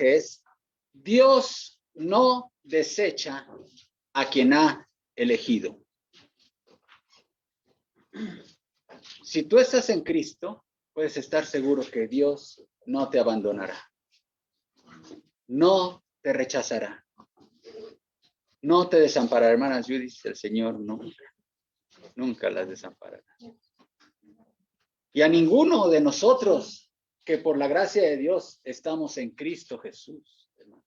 mensaje es: Dios no desecha a quien ha elegido. Si tú estás en Cristo, puedes estar seguro que Dios no te abandonará, no te rechazará, no te desamparará. Hermanas Judith, el Señor nunca las desamparará. Y a ninguno de nosotros que por la gracia de Dios estamos en Cristo Jesús, hermanos.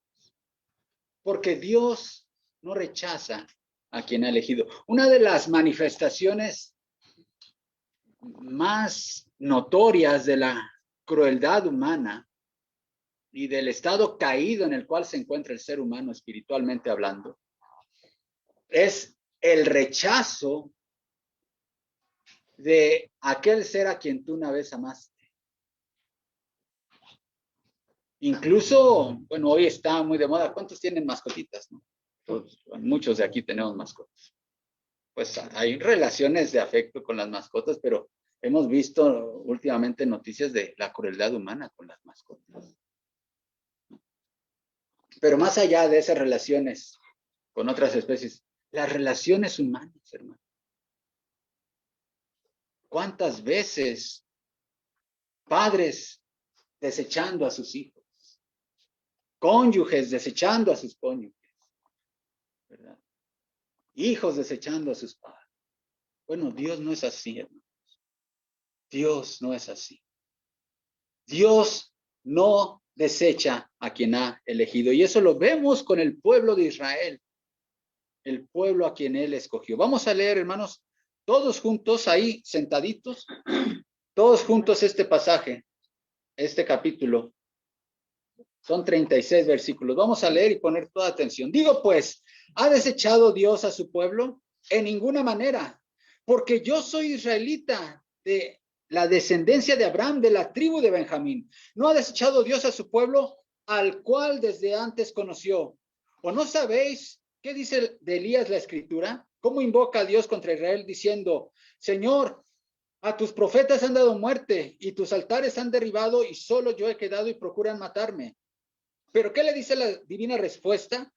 Porque Dios no rechaza a quien ha elegido. Una de las manifestaciones más notorias de la crueldad humana y del estado caído en el cual se encuentra el ser humano espiritualmente hablando es el rechazo de aquel ser a quien tú una vez amaste. Incluso, bueno, hoy está muy de moda. ¿Cuántos tienen mascotitas, no? Todos, muchos de aquí tenemos mascotas. Pues hay relaciones de afecto con las mascotas, pero hemos visto últimamente noticias de la crueldad humana con las mascotas. Pero más allá de esas relaciones con otras especies, las relaciones humanas, hermano. ¿Cuántas veces padres desechando a sus hijos? Cónyuges desechando a sus cónyuges, ¿verdad? Hijos desechando a sus padres. Bueno, Dios no es así, hermanos. Dios no es así. Dios no desecha a quien ha elegido. Y eso lo vemos con el pueblo de Israel, el pueblo a quien él escogió. Vamos a leer, hermanos, todos juntos ahí sentaditos, todos juntos este pasaje, este capítulo. Son 36 versículos. Vamos a leer y poner toda atención. Digo pues, ¿ha desechado Dios a su pueblo? En ninguna manera, porque yo soy israelita de la descendencia de Abraham, de la tribu de Benjamín. ¿No ha desechado Dios a su pueblo, al cual desde antes conoció? ¿O no sabéis qué dice de Elías la escritura? ¿Cómo invoca a Dios contra Israel diciendo: Señor, a tus profetas han dado muerte y tus altares han derribado y solo yo he quedado y procuran matarme? ¿Pero qué le dice la divina respuesta?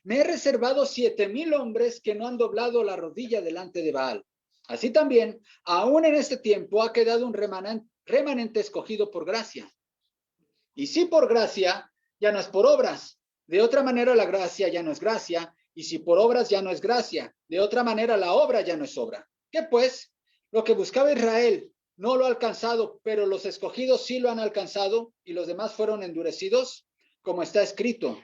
Me he reservado 7,000 hombres que no han doblado la rodilla delante de Baal. Así también, aún en este tiempo ha quedado un remanente escogido por gracia. Y si por gracia, ya no es por obras. De otra manera la gracia ya no es gracia, y si por obras ya no es gracia. De otra manera la obra ya no es obra. ¿Qué pues? Lo que buscaba Israel no lo ha alcanzado, pero los escogidos sí lo han alcanzado, y los demás fueron endurecidos. Como está escrito,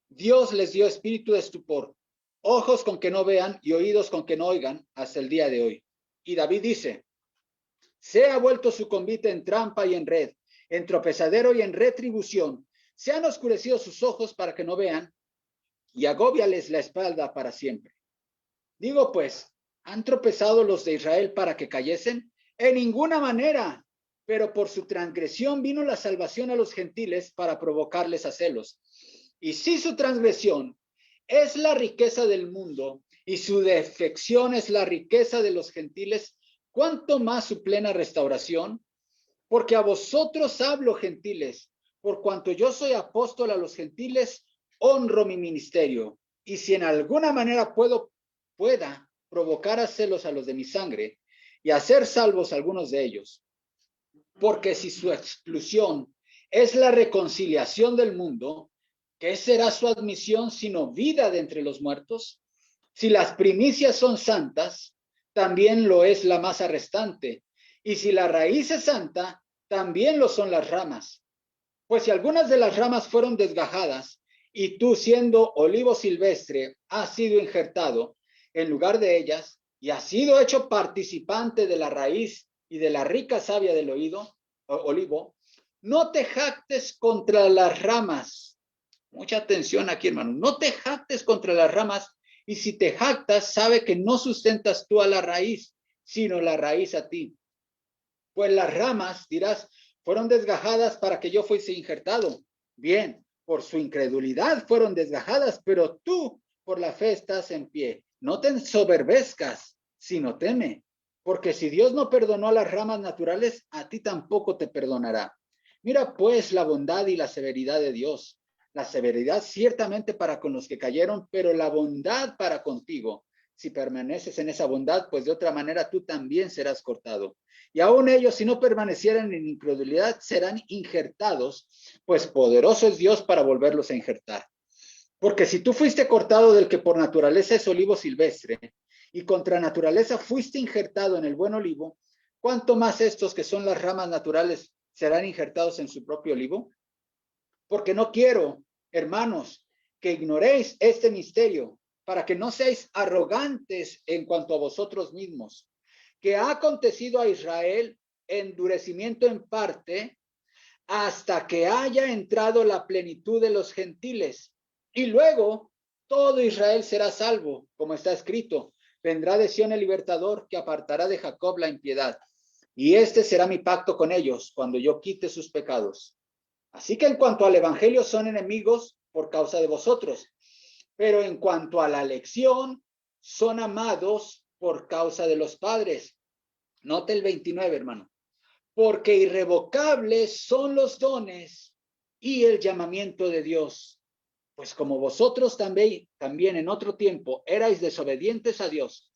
Dios les dio espíritu de estupor, ojos con que no vean y oídos con que no oigan hasta el día de hoy. Y David dice: se ha vuelto su convite en trampa y en red, en tropezadero y en retribución. Se han oscurecido sus ojos para que no vean, y agóbiales la espalda para siempre. Digo pues, ¿han tropezado los de Israel para que cayesen? En ninguna manera. Pero por su transgresión vino la salvación a los gentiles para provocarles a celos. Y si su transgresión es la riqueza del mundo y su defección es la riqueza de los gentiles, ¿cuánto más su plena restauración? Porque a vosotros hablo, gentiles, por cuanto yo soy apóstol a los gentiles, honro mi ministerio. Y si en alguna manera pueda provocar a celos a los de mi sangre y hacer salvos a algunos de ellos, porque si su exclusión es la reconciliación del mundo, ¿qué será su admisión sino vida de entre los muertos? Si las primicias son santas, también lo es la masa restante. Y si la raíz es santa, también lo son las ramas. Pues si algunas de las ramas fueron desgajadas, y tú, siendo olivo silvestre, has sido injertado en lugar de ellas, y has sido hecho participante de la raíz y de la rica savia del olivo, no te jactes contra las ramas. Mucha atención aquí, hermano. No te jactes contra las ramas, y si te jactas, sabe que no sustentas tú a la raíz, sino la raíz a ti. Pues las ramas, dirás, fueron desgajadas para que yo fuese injertado. Bien, por su incredulidad fueron desgajadas, pero tú por la fe estás en pie. No te ensoberbezcas, sino teme, porque si Dios no perdonó a las ramas naturales, a ti tampoco te perdonará. Mira pues la bondad y la severidad de Dios. la severidad ciertamente para con los que cayeron, pero la bondad para contigo. Si permaneces en esa bondad, pues de otra manera tú también serás cortado. Y aún ellos, si no permanecieran en incredulidad, serán injertados, pues poderoso es Dios para volverlos a injertar. Porque si tú fuiste cortado del que por naturaleza es olivo silvestre, y contra naturaleza fuiste injertado en el buen olivo, ¿cuánto más estos que son las ramas naturales serán injertados en su propio olivo? Porque no quiero, hermanos, que ignoréis este misterio, para que no seáis arrogantes en cuanto a vosotros mismos, que ha acontecido a Israel endurecimiento en parte, hasta que haya entrado la plenitud de los gentiles. Y luego todo Israel será salvo, como está escrito. Vendrá de Sión el libertador, que apartará de Jacob la impiedad. Y este será mi pacto con ellos, cuando yo quite sus pecados. Así que en cuanto al evangelio, son enemigos por causa de vosotros, pero en cuanto a la elección, son amados por causa de los padres. Note el 29, hermano. Porque irrevocables son los dones y el llamamiento de Dios. Pues como vosotros también en otro tiempo erais desobedientes a Dios,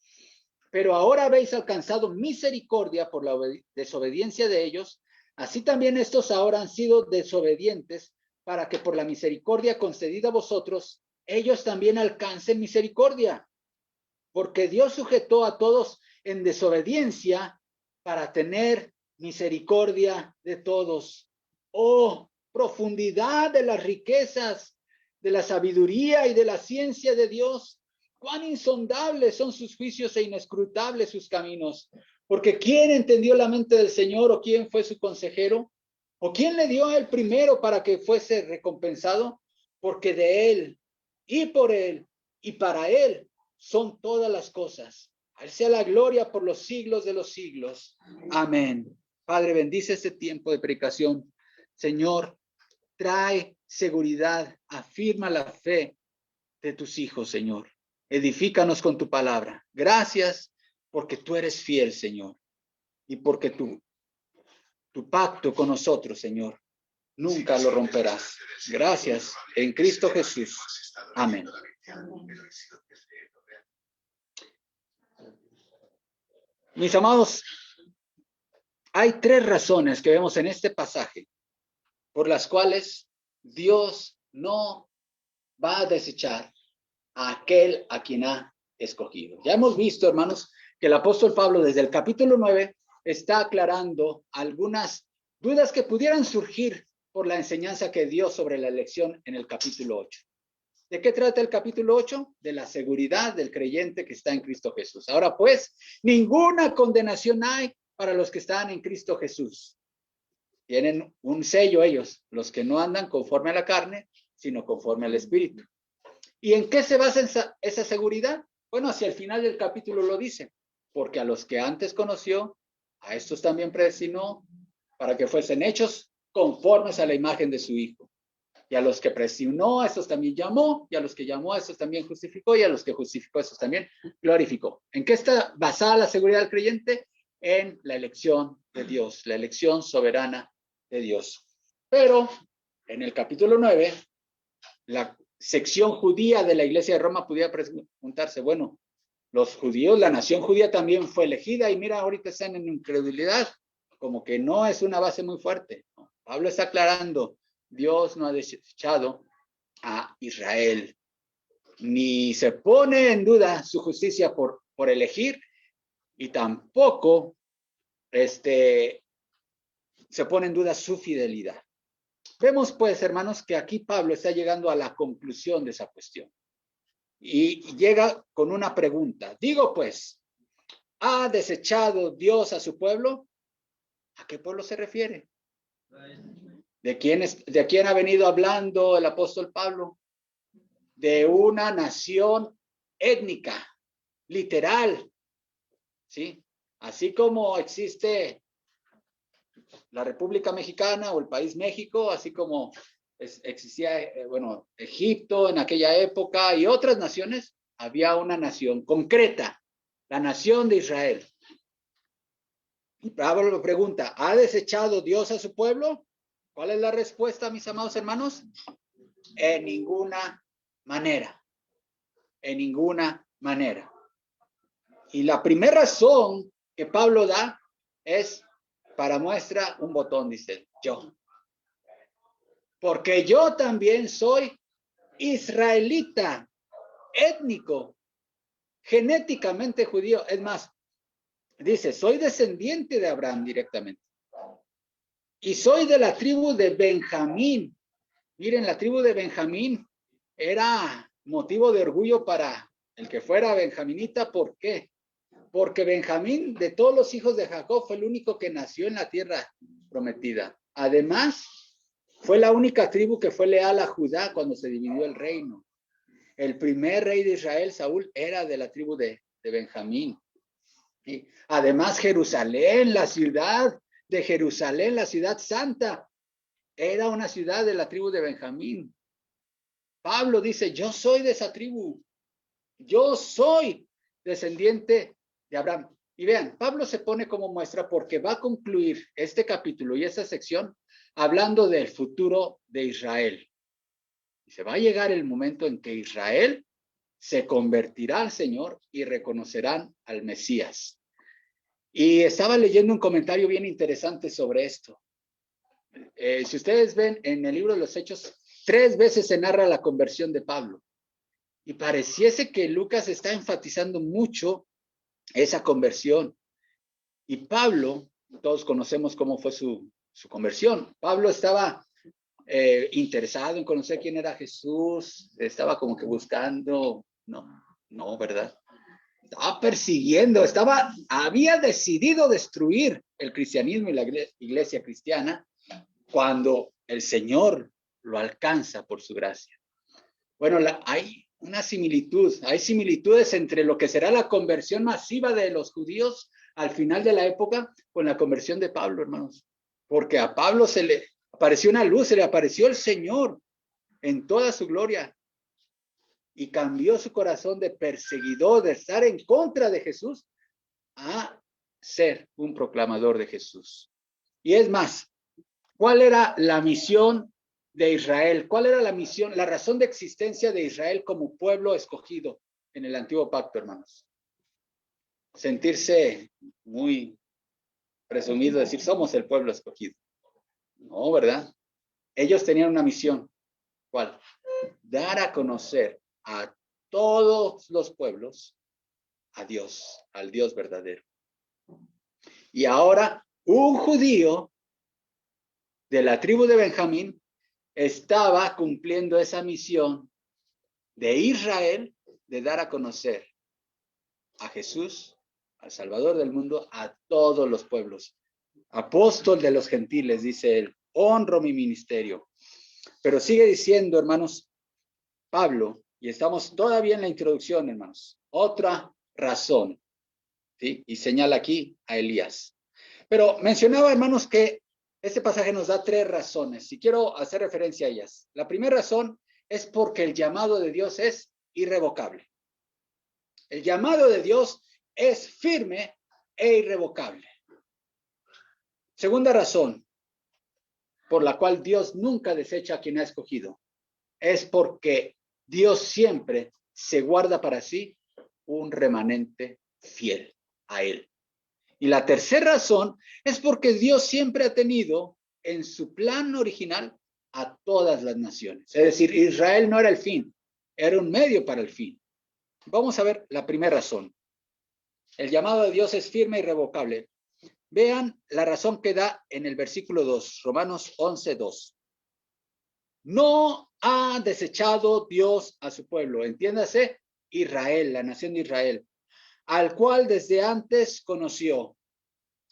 pero ahora habéis alcanzado misericordia por la desobediencia de ellos, así también estos ahora han sido desobedientes, para que por la misericordia concedida a vosotros, ellos también alcancen misericordia. Porque Dios sujetó a todos en desobediencia para tener misericordia de todos. Oh, profundidad de las riquezas, de la sabiduría y de la ciencia de Dios. Cuán insondables son sus juicios e inescrutables sus caminos. Porque ¿quién entendió la mente del Señor, o quién fue su consejero? ¿O quién le dio el primero para que fuese recompensado? Porque de él y por él y para él son todas las cosas. A él sea la gloria por los siglos de los siglos. Amén. Padre, bendice este tiempo de predicación. Señor, trae seguridad, afirma la fe de tus hijos, Señor. Edifícanos con tu palabra. Gracias porque tú eres fiel, Señor, y porque tu pacto con nosotros, Señor, nunca lo romperás. Gracias en Cristo Jesús. Amén. Mis amados, hay tres razones que vemos en este pasaje por las cuales Dios no va a desechar a aquel a quien ha escogido. Ya hemos visto, hermanos, que el apóstol Pablo desde el capítulo 9 está aclarando algunas dudas que pudieran surgir por la enseñanza que dio sobre la elección en el capítulo 8. ¿De qué trata el capítulo 8? De la seguridad del creyente que está en Cristo Jesús. Ahora pues, ninguna condenación hay para los que están en Cristo Jesús. Tienen un sello ellos, los que no andan conforme a la carne, sino conforme al Espíritu. ¿Y en qué se basa esa seguridad? Bueno, hacia el final del capítulo lo dice, porque a los que antes conoció, a estos también predestinó para que fuesen hechos conformes a la imagen de su Hijo. Y a los que predestinó, a estos también llamó, y a los que llamó, a estos también justificó, y a los que justificó, a estos también glorificó. ¿En qué está basada la seguridad del creyente? En la elección de Dios, la elección soberana de Dios. Pero en el capítulo 9, la sección judía de la iglesia de Roma pudiera preguntarse, bueno, los judíos, la nación judía también fue elegida, y mira, ahorita están en incredulidad, como que no es una base muy fuerte. Pablo está aclarando, Dios no ha desechado a Israel, ni se pone en duda su justicia por elegir, y tampoco se pone en duda su fidelidad. Vemos pues, hermanos, que aquí Pablo está llegando a la conclusión de esa cuestión. Y llega con una pregunta. Digo pues, ¿ha desechado Dios a su pueblo? ¿A qué pueblo se refiere? ¿De quién ha venido hablando el apóstol Pablo? De una nación étnica, literal, ¿sí? Así como existe la República Mexicana o el país México, así como existía, Egipto en aquella época y otras naciones, había una nación concreta, la nación de Israel. Y Pablo lo pregunta, ¿ha desechado Dios a su pueblo? ¿Cuál es la respuesta, mis amados hermanos? En ninguna manera. En ninguna manera. Y la primera razón que Pablo da es para muestra un botón, dice yo. Porque yo también soy israelita, étnico, genéticamente judío. Es más, dice, soy descendiente de Abraham directamente. Y soy de la tribu de Benjamín. Miren, la tribu de Benjamín era motivo de orgullo para el que fuera benjaminita. ¿Por qué? Porque Benjamín, de todos los hijos de Jacob, fue el único que nació en la tierra prometida. Además, fue la única tribu que fue leal a Judá cuando se dividió el reino. El primer rey de Israel, Saúl, era de la tribu de Benjamín. Y además, Jerusalén, la ciudad de Jerusalén, la ciudad santa, era una ciudad de la tribu de Benjamín. Pablo dice, yo soy de esa tribu. Yo soy descendiente de Abraham. Y vean, Pablo se pone como muestra porque va a concluir este capítulo y esta sección hablando del futuro de Israel. Y se va a llegar el momento en que Israel se convertirá al Señor y reconocerán al Mesías. Y estaba leyendo un comentario bien interesante sobre esto. Si ustedes ven en el libro de los Hechos, 3 veces se narra la conversión de Pablo. Y pareciese que Lucas está enfatizando mucho esa conversión. Y Pablo, todos conocemos cómo fue su conversión. Pablo estaba interesado en conocer quién era Jesús, estaba como que buscando, no, ¿verdad? Estaba persiguiendo, había decidido destruir el cristianismo y la iglesia cristiana cuando el Señor lo alcanza por su gracia. Bueno, hay una similitud, hay similitudes entre lo que será la conversión masiva de los judíos al final de la época con la conversión de Pablo, hermanos. Porque a Pablo se le apareció una luz, se le apareció el Señor en toda su gloria y cambió su corazón de perseguidor, de estar en contra de Jesús, a ser un proclamador de Jesús. Y es más, ¿cuál era la misión de Israel? ¿Cuál era la misión, la razón de existencia de Israel como pueblo escogido en el antiguo pacto, hermanos? Sentirse muy presumido, decir, somos el pueblo escogido. No, ¿verdad? Ellos tenían una misión. ¿Cuál? Dar a conocer a todos los pueblos a Dios, al Dios verdadero. Y ahora, un judío de la tribu de Benjamín estaba cumpliendo esa misión de Israel de dar a conocer a Jesús, al Salvador del mundo, a todos los pueblos. Apóstol de los gentiles, dice él, honro mi ministerio. Pero sigue diciendo, hermanos, Pablo, y estamos todavía en la introducción, hermanos, otra razón, ¿sí? Y señala aquí a Elías. Pero mencionaba, hermanos, que este pasaje nos da 3 razones, y quiero hacer referencia a ellas. La primera razón es porque el llamado de Dios es irrevocable. El llamado de Dios es firme e irrevocable. Segunda razón, por la cual Dios nunca desecha a quien ha escogido, es porque Dios siempre se guarda para sí un remanente fiel a Él. Y la tercera razón es porque Dios siempre ha tenido en su plan original a todas las naciones. Es decir, Israel no era el fin, era un medio para el fin. Vamos a ver la primera razón. El llamado de Dios es firme y irrevocable. Vean la razón que da en el versículo 2, Romanos 11:2. No ha desechado Dios a su pueblo, entiéndase, Israel, la nación de Israel, al cual desde antes conoció.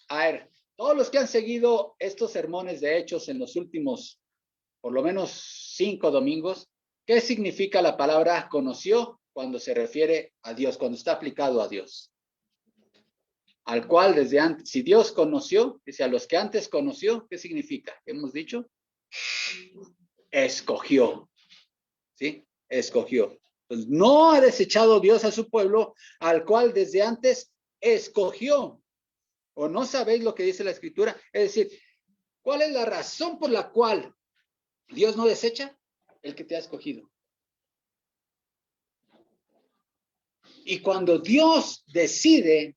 A ver, todos los que han seguido estos sermones de Hechos en los últimos, por lo menos 5 domingos, ¿qué significa la palabra conoció cuando se refiere a Dios, cuando está aplicado a Dios? Al cual desde antes, si Dios conoció, dice a los que antes conoció, ¿qué significa? ¿Qué hemos dicho? Escogió, ¿sí? Escogió. Pues no ha desechado Dios a su pueblo, al cual desde antes escogió. ¿O no sabéis lo que dice la Escritura? Es decir, ¿cuál es la razón por la cual Dios no desecha? el que te ha escogido. Y cuando Dios decide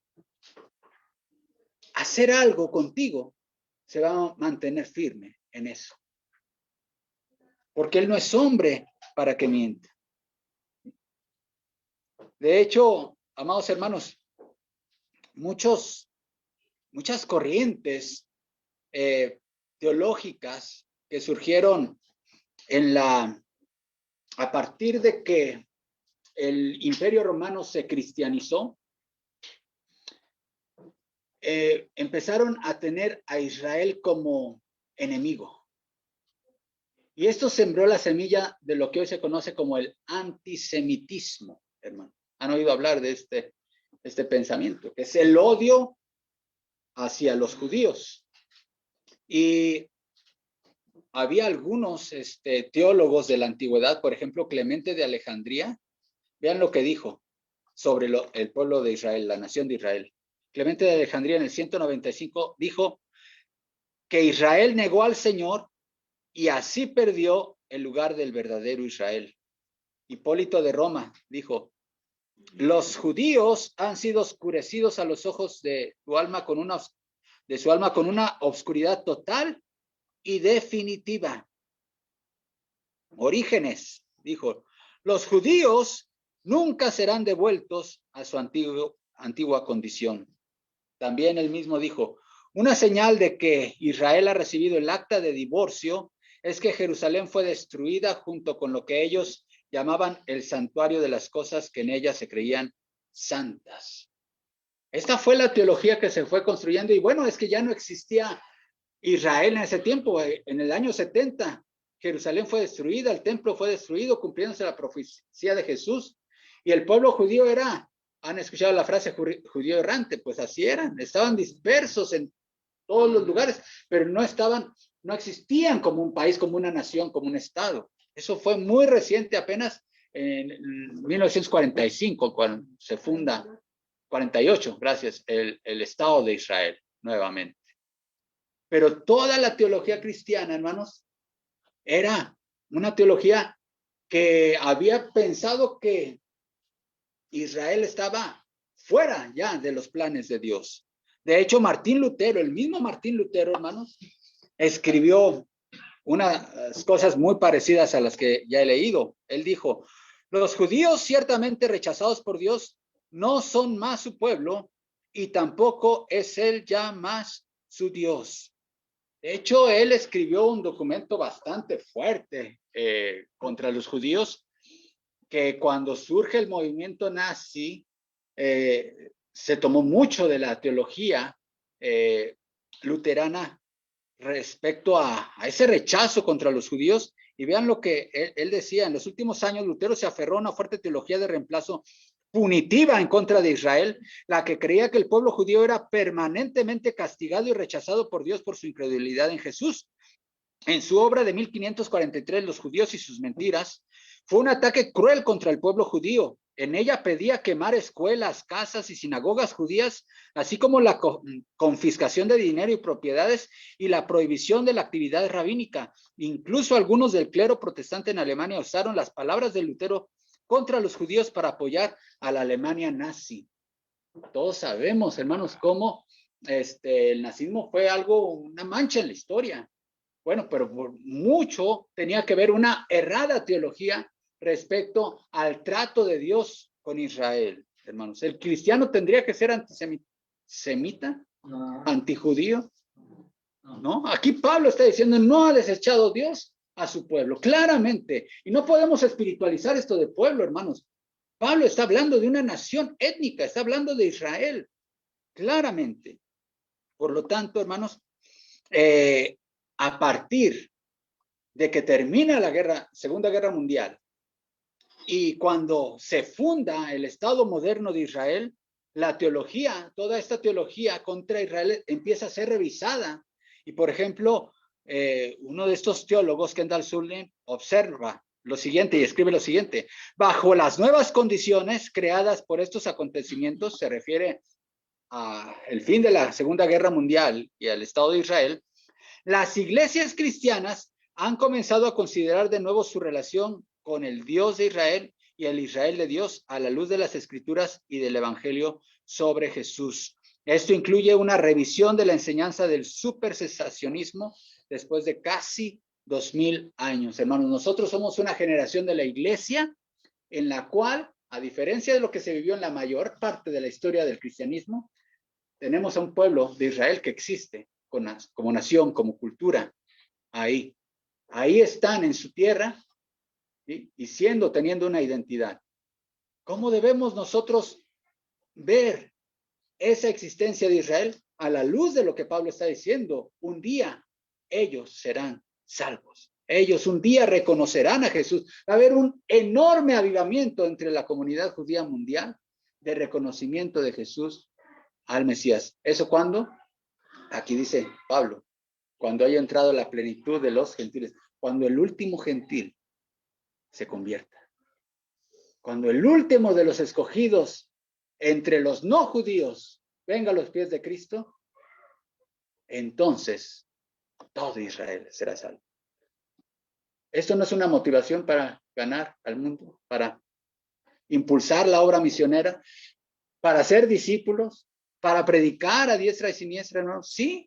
hacer algo contigo, se va a mantener firme en eso. Porque Él no es hombre para que mienta. De hecho, amados hermanos, muchas corrientes teológicas que surgieron a partir de que el Imperio Romano se cristianizó, empezaron a tener a Israel como enemigo. Y esto sembró la semilla de lo que hoy se conoce como el antisemitismo, hermano. ¿Han oído hablar de este pensamiento? Que es el odio hacia los judíos. Y había algunos teólogos de la antigüedad, por ejemplo, Clemente de Alejandría. Vean lo que dijo sobre el pueblo de Israel, la nación de Israel. Clemente de Alejandría en el 195 dijo que Israel negó al Señor y así perdió el lugar del verdadero Israel. Hipólito de Roma dijo: los judíos han sido oscurecidos a los ojos de su alma con una obscuridad total y definitiva. Orígenes dijo: los judíos nunca serán devueltos a su antigua condición. También él mismo dijo: una señal de que Israel ha recibido el acta de divorcio es que Jerusalén fue destruida junto con lo que ellos llamaban el santuario de las cosas que en ella se creían santas. Esta fue la teología que se fue construyendo, y bueno, es que ya no existía Israel en ese tiempo. En el año 70, Jerusalén fue destruida, el templo fue destruido, cumpliéndose la profecía de Jesús, y el pueblo judío ¿han escuchado la frase judío errante? Pues así eran, estaban dispersos en todos los lugares, pero no existían como un país, como una nación, como un estado. Eso fue muy reciente, apenas en 1945, cuando se funda, 48, gracias, el Estado de Israel, nuevamente. Pero toda la teología cristiana, hermanos, era una teología que había pensado que Israel estaba fuera ya de los planes de Dios. De hecho, Martín Lutero, el mismo Martín Lutero, hermanos, escribió unas cosas muy parecidas a las que ya he leído. Él dijo: los judíos ciertamente rechazados por Dios no son más su pueblo y tampoco es él ya más su Dios. De hecho, él escribió un documento bastante fuerte contra los judíos, que cuando surge el movimiento nazi, se tomó mucho de la teología luterana respecto a ese rechazo contra los judíos. Y vean lo que él decía: en los últimos años Lutero se aferró a una fuerte teología de reemplazo punitiva en contra de Israel, la que creía que el pueblo judío era permanentemente castigado y rechazado por Dios por su incredulidad en Jesús. En su obra de 1543, Los judíos y sus mentiras, fue un ataque cruel contra el pueblo judío. En ella pedía quemar escuelas, casas y sinagogas judías, así como la confiscación de dinero y propiedades y la prohibición de la actividad rabínica. Incluso algunos del clero protestante en Alemania usaron las palabras de Lutero contra los judíos para apoyar a la Alemania nazi. Todos sabemos, hermanos, cómo el nazismo fue una mancha en la historia. Bueno, pero por mucho tenía que ver una errada teología respecto al trato de Dios con Israel, hermanos. ¿El cristiano tendría que ser antisemita? No. ¿Antijudío? ¿No? Aquí Pablo está diciendo: no ha desechado Dios a su pueblo, claramente. Y no podemos espiritualizar esto de pueblo, hermanos. Pablo está hablando de una nación étnica, está hablando de Israel, claramente. Por lo tanto, hermanos, a partir de que termina la Segunda Guerra Mundial, y cuando se funda el Estado moderno de Israel, la teología, toda esta teología contra Israel empieza a ser revisada. Y por ejemplo, uno de estos teólogos, Kendall Sullivan, observa lo siguiente y escribe lo siguiente: bajo las nuevas condiciones creadas por estos acontecimientos, se refiere al fin de la Segunda Guerra Mundial y al Estado de Israel, las iglesias cristianas han comenzado a considerar de nuevo su relación con el Dios de Israel y el Israel de Dios a la luz de las Escrituras y del Evangelio sobre Jesús. Esto incluye una revisión de la enseñanza del supercesacionismo después de casi 2000 años. Hermanos, nosotros somos una generación de la iglesia en la cual, a diferencia de lo que se vivió en la mayor parte de la historia del cristianismo, tenemos a un pueblo de Israel que existe como nación, como cultura, ahí. Ahí están en su tierra, ¿sí? Y teniendo una identidad. ¿Cómo debemos nosotros ver esa existencia de Israel a la luz de lo que Pablo está diciendo? Un día ellos serán salvos. Ellos un día reconocerán a Jesús. Va a haber un enorme avivamiento entre la comunidad judía mundial de reconocimiento de Jesús al Mesías. ¿Eso cuándo? Aquí dice Pablo, cuando haya entrado la plenitud de los gentiles, cuando el último gentil se convierta, cuando el último de los escogidos entre los no judíos venga a los pies de Cristo, entonces todo Israel será salvo. Esto no es una motivación para ganar al mundo, para impulsar la obra misionera, para ser discípulos, para predicar a diestra y siniestra, ¿no? Sí,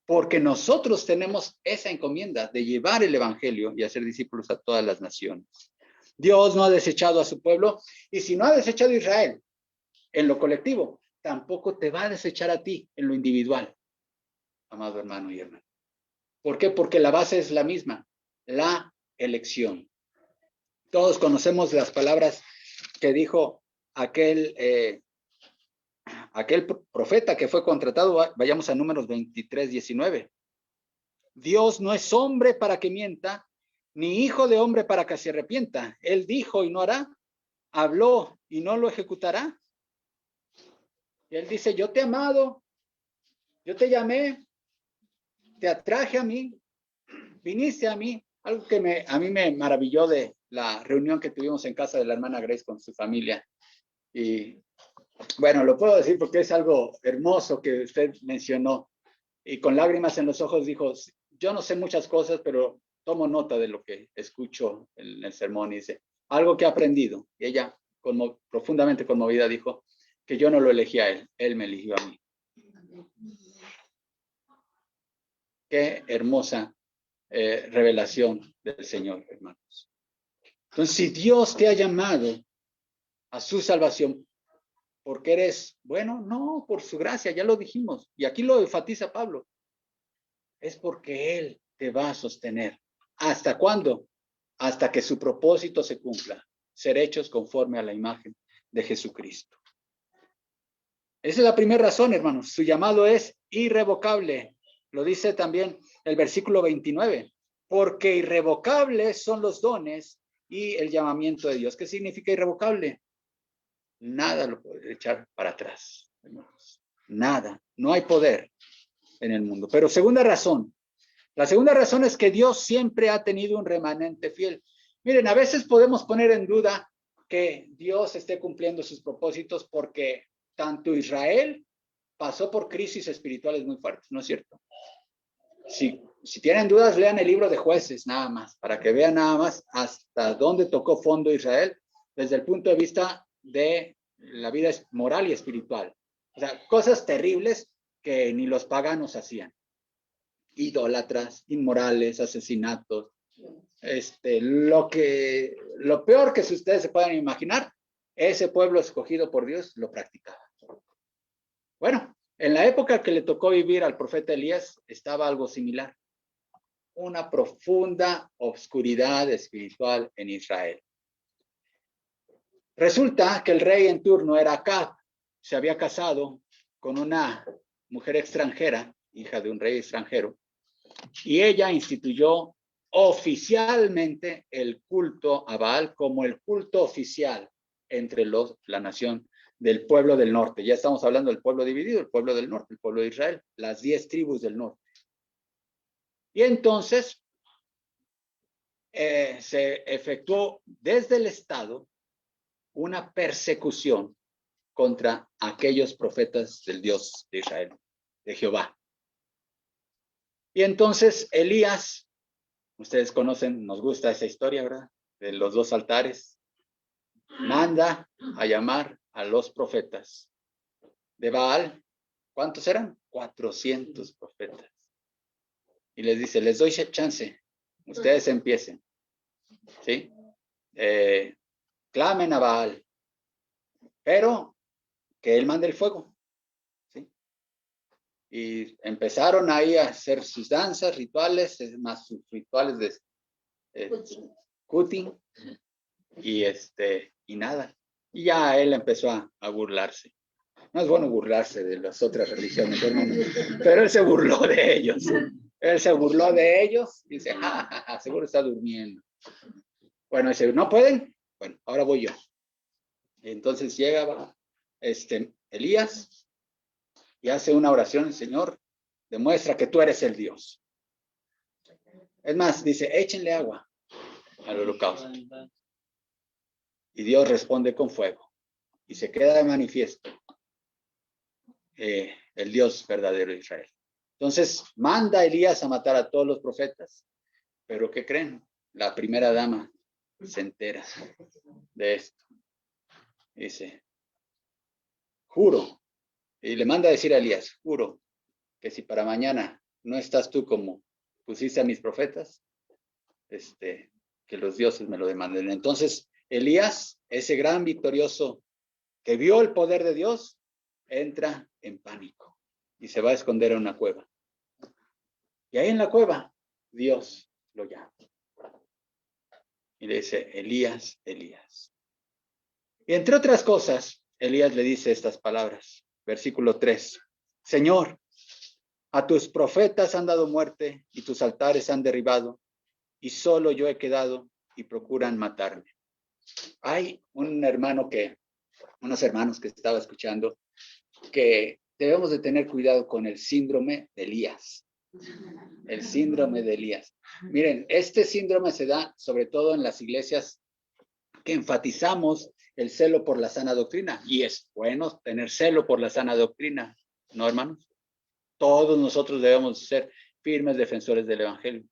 porque nosotros tenemos esa encomienda de llevar el evangelio y hacer discípulos a todas las naciones. Dios no ha desechado a su pueblo, y si no ha desechado a Israel en lo colectivo, tampoco te va a desechar a ti en lo individual, amado hermano y hermana. ¿Por qué? Porque la base es la misma, la elección. Todos conocemos las palabras que dijo aquel profeta que fue contratado. Vayamos a Números 23:19. Dios no es hombre para que mienta, ni hijo de hombre para que se arrepienta. Él dijo y no hará, habló y no lo ejecutará. Y él dice, yo te he amado, yo te llamé, te atraje a mí, viniste a mí. Algo que a mí me maravilló de la reunión que tuvimos en casa de la hermana Grace con su familia. Y bueno, lo puedo decir porque es algo hermoso que usted mencionó. Y con lágrimas en los ojos dijo, yo no sé muchas cosas, pero tomo nota de lo que escucho en el sermón. Y dice, algo que he aprendido. Y ella, profundamente conmovida, dijo que yo no lo elegí a él, él me eligió a mí. Qué hermosa revelación del Señor, hermanos. Entonces, si Dios te ha llamado a su salvación, porque eres bueno, no, por su gracia, ya lo dijimos. Y aquí lo enfatiza Pablo. Es porque Él te va a sostener. ¿Hasta cuándo? Hasta que su propósito se cumpla. Ser hechos conforme a la imagen de Jesucristo. Esa es la primera razón, hermanos. Su llamado es irrevocable. Lo dice también el versículo 29. Porque irrevocables son los dones y el llamamiento de Dios. ¿Qué significa irrevocable? Nada lo puede echar para atrás, hermanos. Nada. No hay poder en el mundo. Pero segunda razón. La segunda razón es que Dios siempre ha tenido un remanente fiel. Miren, a veces podemos poner en duda que Dios esté cumpliendo sus propósitos porque tanto Israel pasó por crisis espirituales muy fuertes, ¿no es cierto? Si tienen dudas, lean el libro de Jueces nada más, para que vean nada más hasta dónde tocó fondo Israel desde el punto de vista de la vida moral y espiritual. O sea, cosas terribles que ni los paganos hacían. Idólatras, inmorales, asesinatos, lo peor que ustedes se puedan imaginar, ese pueblo escogido por Dios lo practicaba. Bueno, en la época que le tocó vivir al profeta Elías estaba algo similar. Una profunda obscuridad espiritual en Israel. Resulta que el rey en turno era Acab. Se había casado con una mujer extranjera, hija de un rey extranjero, y ella instituyó oficialmente el culto a Baal como el culto oficial entre la nación del pueblo del norte. Ya estamos hablando del pueblo dividido, el pueblo del norte, el pueblo de Israel, las 10 tribus del norte. Y entonces se efectuó desde el Estado una persecución contra aquellos profetas del Dios de Israel, de Jehová. Y entonces Elías Ustedes conocen, nos gusta esa historia, ¿verdad? De los dos altares. Manda a llamar a los profetas de Baal. ¿Cuántos eran? 400 profetas. Y les dice, les doy chance. Ustedes empiecen. ¿Sí? Clamen a Baal. Pero que él mande el fuego. ¿Sí? Y empezaron ahí a hacer sus danzas, rituales, más sus rituales de cutting. Y nada. Y ya él empezó a burlarse. No es bueno burlarse de las otras religiones, hermano, pero él se burló de ellos. Él se burló de ellos y dice, seguro está durmiendo. Bueno, dice, ¿no pueden? Bueno, ahora voy yo. Y entonces llega Elías y hace una oración, Señor, demuestra que tú eres el Dios. Es más, dice, échenle agua al holocausto. Y Dios responde con fuego. Y se queda de manifiesto el Dios verdadero de Israel. Entonces manda a Elías a matar a todos los profetas. Pero ¿qué creen? La primera dama se entera de esto. Dice, juro. Y le manda a decir a Elías, juro que si para mañana no estás tú como pusiste a mis profetas, que los dioses me lo demanden. Entonces Elías, ese gran victorioso que vio el poder de Dios, entra en pánico y se va a esconder en una cueva. Y ahí en la cueva, Dios lo llama. Y le dice, Elías, Elías. Y entre otras cosas, Elías le dice estas palabras. Versículo 3. Señor, a tus profetas han dado muerte y tus altares han derribado, y solo yo he quedado y procuran matarme. Hay unos hermanos que estaba escuchando, que debemos de tener cuidado con el síndrome de Elías. El síndrome de Elías. Miren, este síndrome se da sobre todo en las iglesias que enfatizamos el celo por la sana doctrina. Y es bueno tener celo por la sana doctrina, ¿no, hermanos? Todos nosotros debemos ser firmes defensores del evangelio,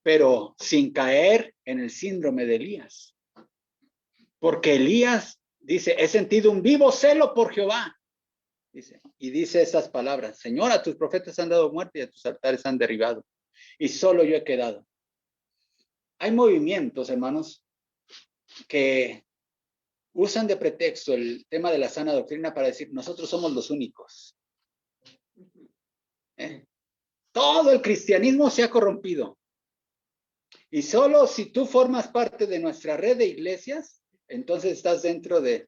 pero sin caer en el síndrome de Elías. Porque Elías dice, he sentido un vivo celo por Jehová. Dice estas palabras, Señor, a tus profetas han dado muerte y a tus altares han derribado, y solo yo he quedado. Hay movimientos, hermanos, que usan de pretexto el tema de la sana doctrina para decir, nosotros somos los únicos. Todo el cristianismo se ha corrompido. Y solo si tú formas parte de nuestra red de iglesias, entonces estás dentro de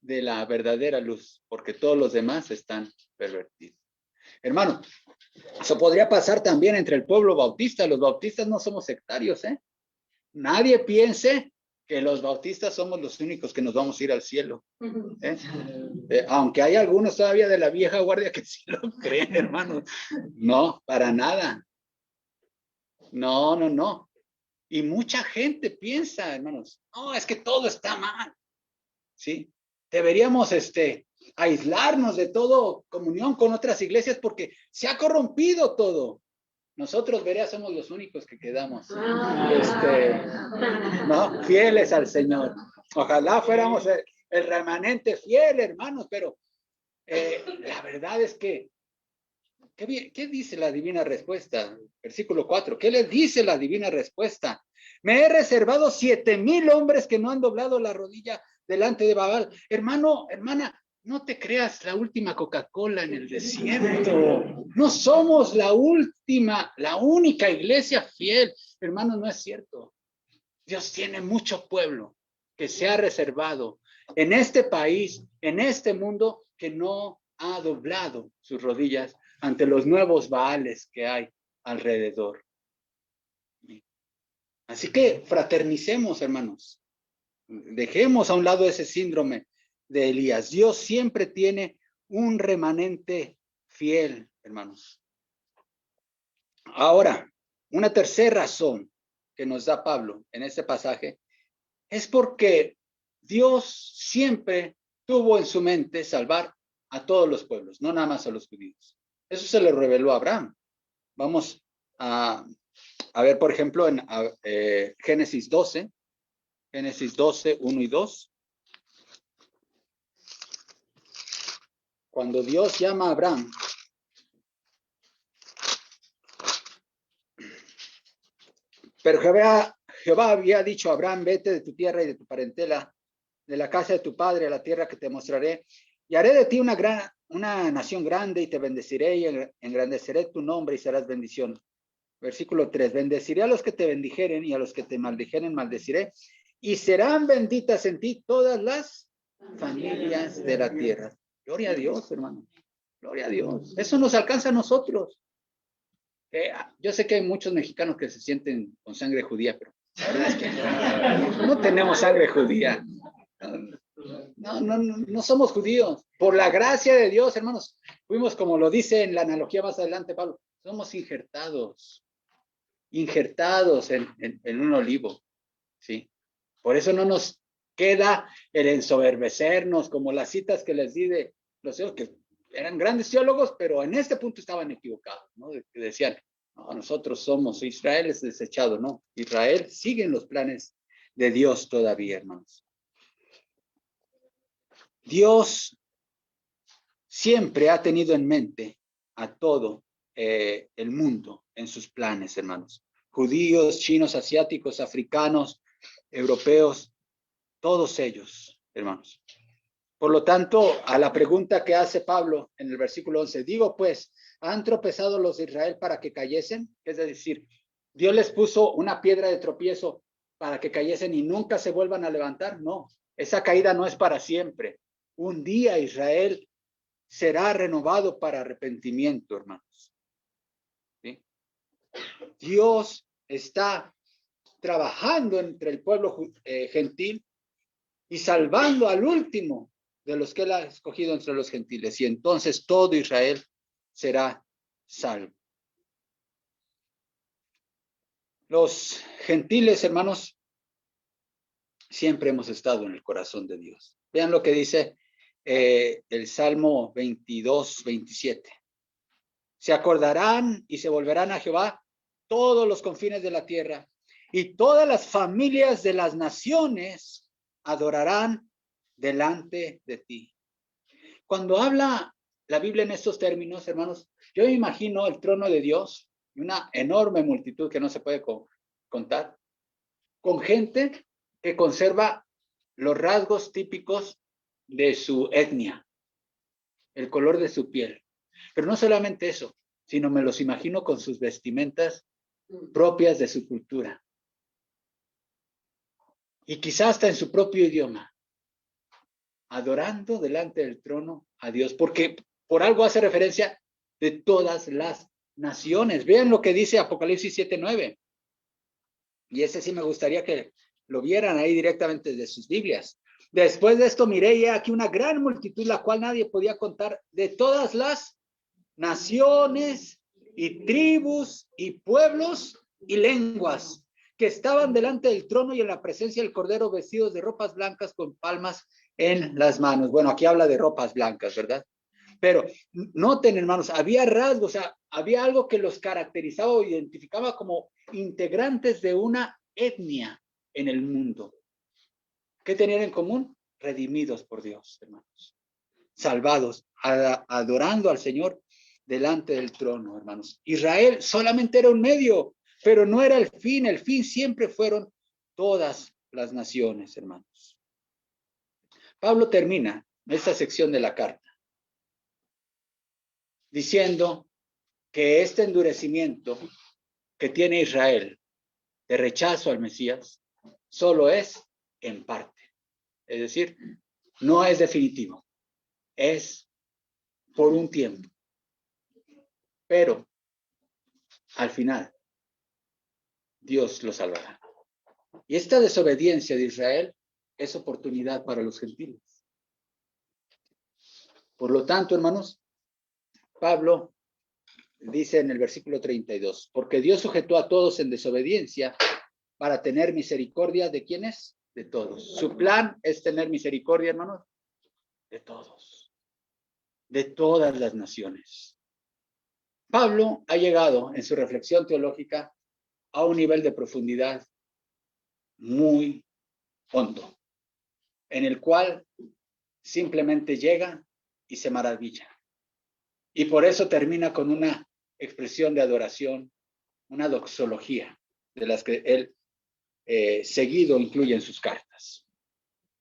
la verdadera luz, porque todos los demás están pervertidos. Hermano, eso podría pasar también entre el pueblo bautista. Los bautistas no somos sectarios, Nadie piense que los bautistas somos los únicos que nos vamos a ir al cielo. Aunque hay algunos todavía de la vieja guardia que sí lo creen, hermano. No, para nada. No. Y mucha gente piensa, hermanos, no, es que todo está mal. ¿Sí? Deberíamos aislarnos de todo comunión con otras iglesias porque se ha corrompido todo. Nosotros, verás, somos los únicos que quedamos, ¿no? Fieles al Señor. Ojalá fuéramos el remanente fiel, hermanos, pero la verdad es que, ¿qué dice la divina respuesta? Versículo 4, ¿qué le dice la divina respuesta? Me he reservado 7,000 hombres que no han doblado la rodilla delante de Baal. Hermano, hermana, no te creas la última Coca-Cola en el desierto. No somos la única iglesia fiel. Hermano, no es cierto. Dios tiene mucho pueblo que se ha reservado en este país, en este mundo, que no ha doblado sus rodillas ante los nuevos Baales que hay alrededor. Así que fraternicemos, hermanos. Dejemos a un lado ese síndrome de Elías. Dios siempre tiene un remanente fiel, hermanos. Ahora, una tercera razón que nos da Pablo en este pasaje es porque Dios siempre tuvo en su mente salvar a todos los pueblos, no nada más a los judíos. Eso se le reveló a Abraham. Vamos a A ver, por ejemplo, en Génesis 12, 1 y 2. Cuando Dios llama a Abraham, pero Jehová había dicho a Abraham, vete de tu tierra y de tu parentela, de la casa de tu padre, a la tierra que te mostraré, y haré de ti una nación grande, y te bendeciré y engrandeceré tu nombre y serás bendición. Versículo 3, bendeciré a los que te bendijeren y a los que te maldijeren maldeciré, y serán benditas en ti todas las familias de la tierra. Gloria a Dios, hermano. Gloria a Dios. Eso nos alcanza a nosotros. Yo sé que hay muchos mexicanos que se sienten con sangre judía, pero la verdad es que no tenemos sangre judía. No somos judíos. Por la gracia de Dios, hermanos, fuimos, como lo dice en la analogía más adelante, Pablo, somos injertados en un olivo, ¿sí? Por eso no nos queda el ensoberbecernos, como las citas que les di de los teólogos, que eran grandes teólogos, pero en este punto estaban equivocados, ¿no? Que decían, no, nosotros somos, Israel es desechado, ¿no? Israel sigue en los planes de Dios todavía, hermanos. Dios siempre ha tenido en mente a todo el mundo en sus planes, hermanos. Judíos, chinos, asiáticos, africanos, europeos, todos ellos, hermanos. Por lo tanto, a la pregunta que hace Pablo en el versículo 11, digo pues, ¿han tropezado los de Israel para que cayesen? Es decir, Dios les puso una piedra de tropiezo para que cayesen y nunca se vuelvan a levantar. No, esa caída no es para siempre. Un día Israel será renovado para arrepentimiento, hermanos. ¿Sí? Dios está trabajando entre el pueblo gentil y salvando al último de los que él ha escogido entre los gentiles, y entonces todo Israel será salvo. Los gentiles, hermanos, siempre hemos estado en el corazón de Dios. Vean lo que dice el Salmo 22, 27. Se acordarán y se volverán a Jehová todos los confines de la tierra, y todas las familias de las naciones adorarán delante de ti. Cuando habla la Biblia en estos términos, hermanos, yo me imagino el trono de Dios y una enorme multitud que no se puede contar, con gente que conserva los rasgos típicos de su etnia, el color de su piel. Pero no solamente eso, sino me los imagino con sus vestimentas propias de su cultura. Y quizás hasta en su propio idioma, adorando delante del trono a Dios, porque por algo hace referencia de todas las naciones. Vean lo que dice Apocalipsis 7:9. Y ese sí me gustaría que lo vieran ahí directamente de sus Biblias. Después de esto miré y aquí una gran multitud, la cual nadie podía contar, de todas las naciones y tribus y pueblos y lenguas que estaban delante del trono y en la presencia del Cordero, vestidos de ropas blancas con palmas en las manos. Bueno, aquí habla de ropas blancas, ¿verdad? Pero noten, hermanos, había rasgos, o sea, había algo que los caracterizaba o identificaba como integrantes de una etnia en el mundo. ¿Qué tenían en común? Redimidos por Dios, hermanos. Salvados, adorando al Señor delante del trono, hermanos. Israel solamente era un medio, pero no era el fin siempre fueron todas las naciones, hermanos. Pablo termina esta sección de la carta diciendo que este endurecimiento que tiene Israel de rechazo al Mesías solo es en parte. Es decir, no es definitivo, es por un tiempo. Pero al final, Dios lo salvará. Y esta desobediencia de Israel es oportunidad para los gentiles. Por lo tanto, hermanos, Pablo dice en el versículo 32, porque Dios sujetó a todos en desobediencia para tener misericordia de ¿quiénes? De todos. Su plan es tener misericordia, hermanos, de todos, de todas las naciones. Pablo ha llegado en su reflexión teológica a un nivel de profundidad muy hondo, en el cual simplemente llega y se maravilla. Y por eso termina con una expresión de adoración, una doxología, de las que él seguido incluye en sus cartas.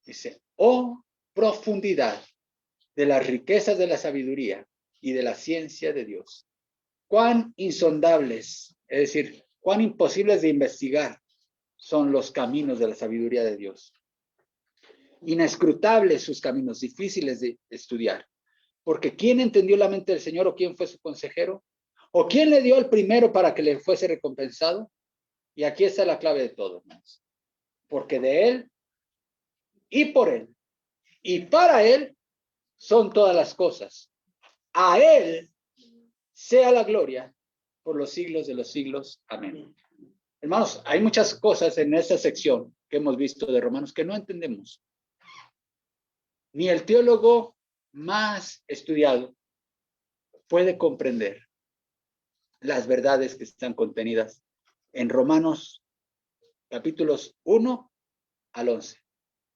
Dice, oh profundidad de las riquezas de la sabiduría y de la ciencia de Dios. Cuán insondables, es decir, cuán imposibles de investigar son los caminos de la sabiduría de Dios. Inescrutables sus caminos, difíciles de estudiar. Porque ¿quién entendió la mente del Señor o quién fue su consejero? ¿O quién le dio el primero para que le fuese recompensado? Y aquí está la clave de todo, hermanos. Porque de Él y por Él y para Él son todas las cosas. A Él sea la gloria por los siglos de los siglos. Amén. Hermanos, hay muchas cosas en esta sección que hemos visto de Romanos que no entendemos. Ni el teólogo más estudiado puede comprender las verdades que están contenidas en Romanos capítulos 1 al 11,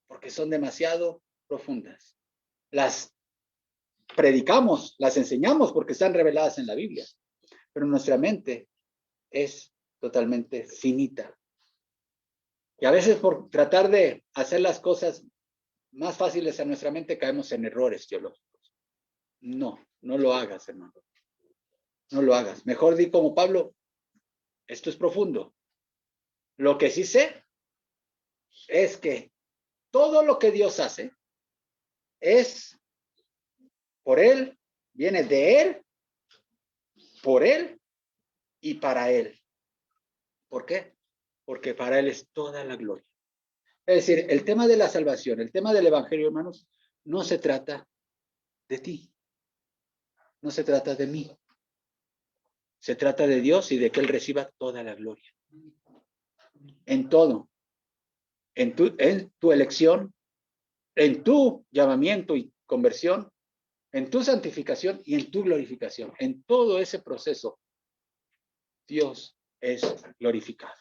porque son demasiado profundas. Las predicamos, las enseñamos porque están reveladas en la Biblia, pero nuestra mente es totalmente finita. Y a veces por tratar de hacer las cosas más fáciles a nuestra mente caemos en errores teológicos. No, no lo hagas, hermano. No lo hagas. Mejor di como Pablo, esto es profundo. Lo que sí sé es que todo lo que Dios hace es por Él, viene de Él, por Él y para Él. ¿Por qué? Porque para Él es toda la gloria. Es decir, el tema de la salvación, el tema del evangelio, hermanos, no se trata de ti, no se trata de mí. Se trata de Dios y de que Él reciba toda la gloria. En todo. En tu elección, en tu llamamiento y conversión, en tu santificación y en tu glorificación. En todo ese proceso, Dios es glorificado.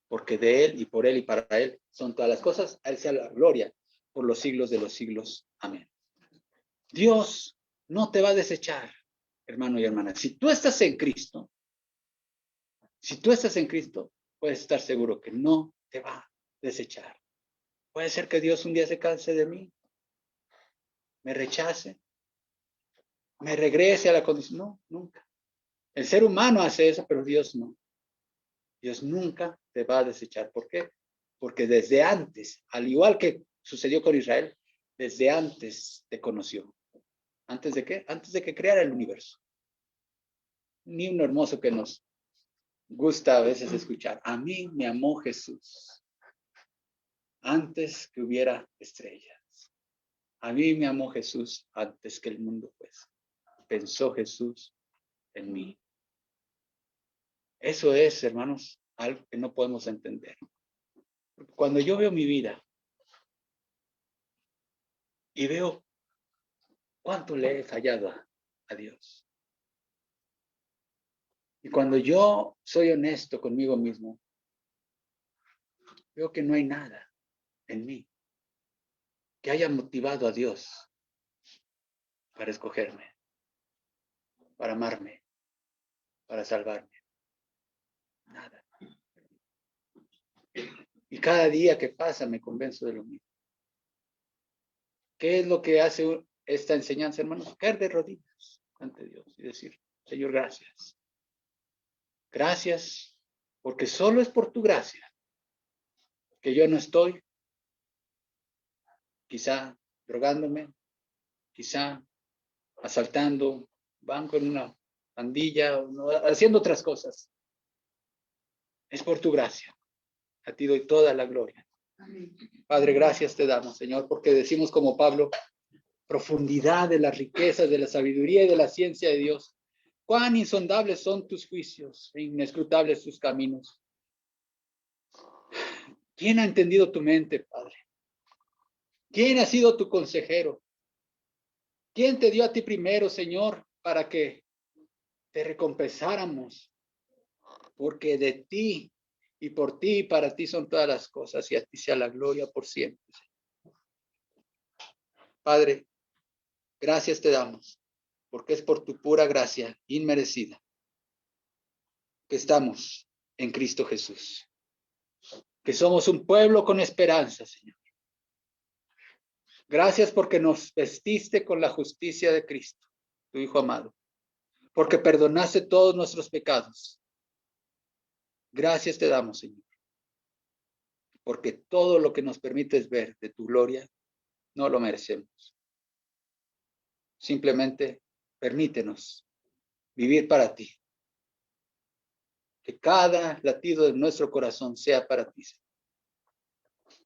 Porque de Él y por Él y para Él son todas las cosas. A Él sea la gloria por los siglos de los siglos. Amén. Dios no te va a desechar, hermano y hermana. Si tú estás en Cristo, puedes estar seguro que no te va a desechar. Puede ser que Dios un día se canse de mí, me rechace, me regrese a la condición. No, nunca. El ser humano hace eso, pero Dios no. Dios nunca te va a desechar. ¿Por qué? Porque desde antes, al igual que sucedió con Israel, desde antes te conoció. ¿Antes de qué? Antes de que creara el universo. Un himno hermoso que nos gusta a veces escuchar. A mí me amó Jesús antes que hubiera estrellas. A mí me amó Jesús antes que el mundo fuese. Pensó Jesús en mí. Eso es, hermanos, algo que no podemos entender. Cuando yo veo mi vida y veo cuánto le he fallado a Dios. Y cuando yo soy honesto conmigo mismo, veo que no hay nada en mí que haya motivado a Dios para escogerme, para amarme, para salvarme. Nada. Y cada día que pasa me convenzo de lo mismo. ¿Qué es lo que hace esta enseñanza, hermanos? Caer de rodillas ante Dios y decir, Señor, gracias. Gracias, porque solo es por tu gracia que yo no estoy, quizá drogándome, quizá asaltando banco en una pandilla, haciendo otras cosas. Es por tu gracia. A ti doy toda la gloria. Padre, gracias te damos, Señor, porque decimos como Pablo, profundidad de las riquezas, de la sabiduría y de la ciencia de Dios. Cuán insondables son tus juicios e inescrutables tus caminos. ¿Quién ha entendido tu mente, Padre? ¿Quién ha sido tu consejero? ¿Quién te dio a ti primero, Señor, para que te recompensáramos porque de ti y por ti y para ti son todas las cosas, y a ti sea la gloria por siempre. Padre, gracias te damos, porque es por tu pura gracia inmerecida que estamos en Cristo Jesús, que somos un pueblo con esperanza, Señor. Gracias porque nos vestiste con la justicia de Cristo, tu Hijo amado, porque perdonaste todos nuestros pecados. Gracias te damos, Señor, porque todo lo que nos permites ver de tu gloria no lo merecemos. Simplemente permítenos vivir para ti. Que cada latido de nuestro corazón sea para ti, Señor.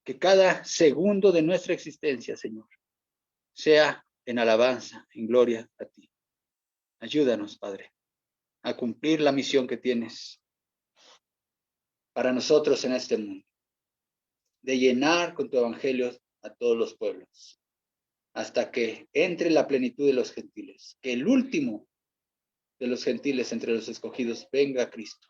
Que cada segundo de nuestra existencia, Señor, sea en alabanza, en gloria a ti. Ayúdanos, Padre, a cumplir la misión que tienes para nosotros en este mundo, de llenar con tu evangelio a todos los pueblos, hasta que entre la plenitud de los gentiles, que el último de los gentiles entre los escogidos venga a Cristo